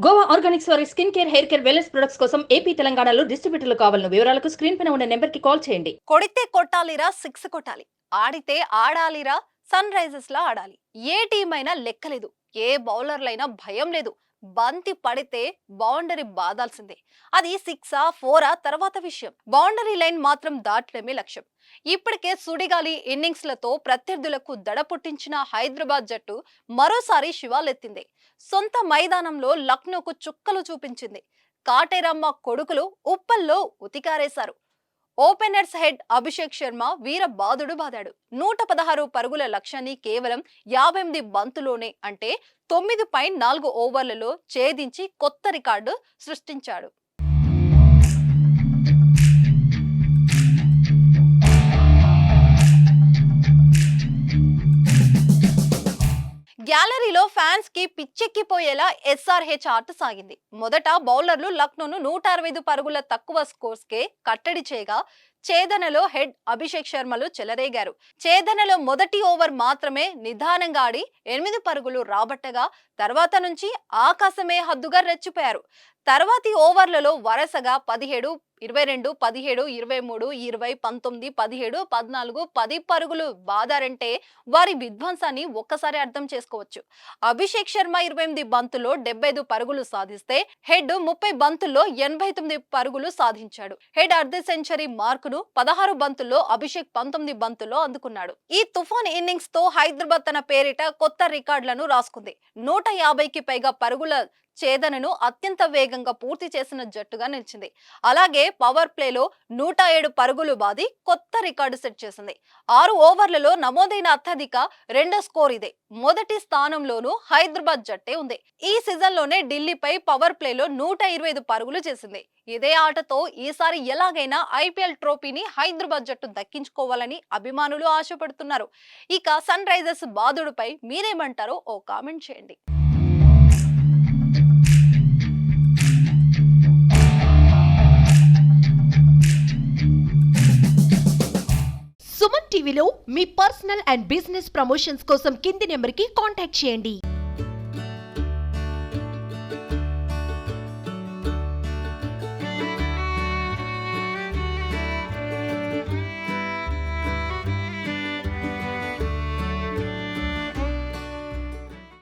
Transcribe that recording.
Goa Organics వారి skin care, hair care, wellness products కోసం AP, తెలంగాణలో డిస్ట్రిబ్యూటర్లు కావాలన్న వివరాలకు స్క్రీన్ పైన ఉన్న నెంబర్కి కాల్ చేయండి. కొడితే కొట్టాలిరా, సిక్స్ కొట్టాలి. ఆడితే ఆడాలిరా, సన్ రైజర్స్ లా ఆడాలి. ఏ టీం అయినా లెక్కలేదు, ఏ బౌలర్లైనా భయం లేదు. బంతి పడితే బౌండరీ బాదాల్సిందే. అది సిక్సా, ఫోరా తర్వాత విషయం. బౌండరీ లైన్ మాత్రం దాటడమే లక్ష్యం. ఇప్పటికే సుడిగాలి ఇన్నింగ్స్లతో ప్రత్యర్థులకు దడ పుట్టించిన హైదరాబాద్ జట్టు మరోసారి శివాలెత్తింది. సొంత మైదానంలో లక్నోకు చుక్కలు చూపించింది. కాటేరమ్మ కొడుకులు ఉప్పల్లో ఉతికారేశారు. ఓపెనర్స్ హెడ్ అభిషేక్ శర్మ వీర బాదుడు బాదాడు. 116 పరుగుల లక్ష్యాన్ని కేవలం 58 బంతులోనే, అంటే 9.4 ఓవర్లలో ఛేదించి కొత్త రికార్డు సృష్టించాడు. గ్యాలరీలో ఫ్యాన్స్ కి పిచ్చెక్కిపోయేలా ఎస్ఆర్హెచ్ ఆట సాగింది. మొదట బౌలర్లు లక్నోను 165 పరుగుల తక్కువ స్కోర్స్ కే కట్టడి చేయగా, ఛేదనలో హెడ్ అభిషేక్ శర్మలు చెలరేగారు. ఛేదనలో మొదటి ఓవర్ మాత్రమే నిదానంగా ఆడి 8 పరుగులు రాబట్టగా, తర్వాత నుంచి ఆకాశమే హద్దుగా రెచ్చిపోయారు. తర్వాతి ఓవర్లలో వరుసగా 17, 22, 17, 23, 20, 19, 17, 14, 10 పరుగులు బాదారంటే వారి విధ్వంసాన్ని ఒక్కసారి అర్థం చేసుకోవచ్చు. అభిషేక్ శర్మ 28 బంతుల్లో 75 పరుగులు సాధిస్తే, హెడ్ 30 బంతుల్లో 89 పరుగులు సాధించాడు. హెడ్ అర్ధ సెంచరీ మార్కును 16 బంతుల్లో, అభిషేక్ 19 బంతుల్లో అందుకున్నాడు. ఈ తుఫాన్ ఇన్నింగ్స్ తో హైదరాబాద్ తన పేరిట కొత్త రికార్డులను రాసుకుంది. 150కి పైగా పరుగుల ఛేదనను అత్యంత వేగంగా పూర్తి చేసిన జట్టుగా నిలిచింది. అలాగే పవర్ ప్లేలో 107 పరుగులు బాది కొత్త రికార్డు సెట్ చేసింది. 6 ఓవర్లలో నమోదైన అత్యధిక రెండో స్కోర్ ఇదే. మొదటి స్థానంలోనూ హైదరాబాద్ జట్టే ఉంది. ఈ సీజన్ లోనే ఢిల్లీపై పవర్ ప్లేలో 125 పరుగులు చేసింది. ఇదే ఆటతో ఈసారి ఎలాగైనా ఐపీఎల్ ట్రోఫీని హైదరాబాద్ జట్టు దక్కించుకోవాలని అభిమానులు ఆశపడుతున్నారు. ఇక సన్ రైజర్స్ బాదుడుపై మీరేమంటారో ఓ కామెంట్ చేయండి. సుమన్ టీవీలో మీ పర్సనల్ అండ్ బిజినెస్ ప్రమోషన్స్ కోసం కింది నెంబర్కి కాంటాక్ట్ చేయండి.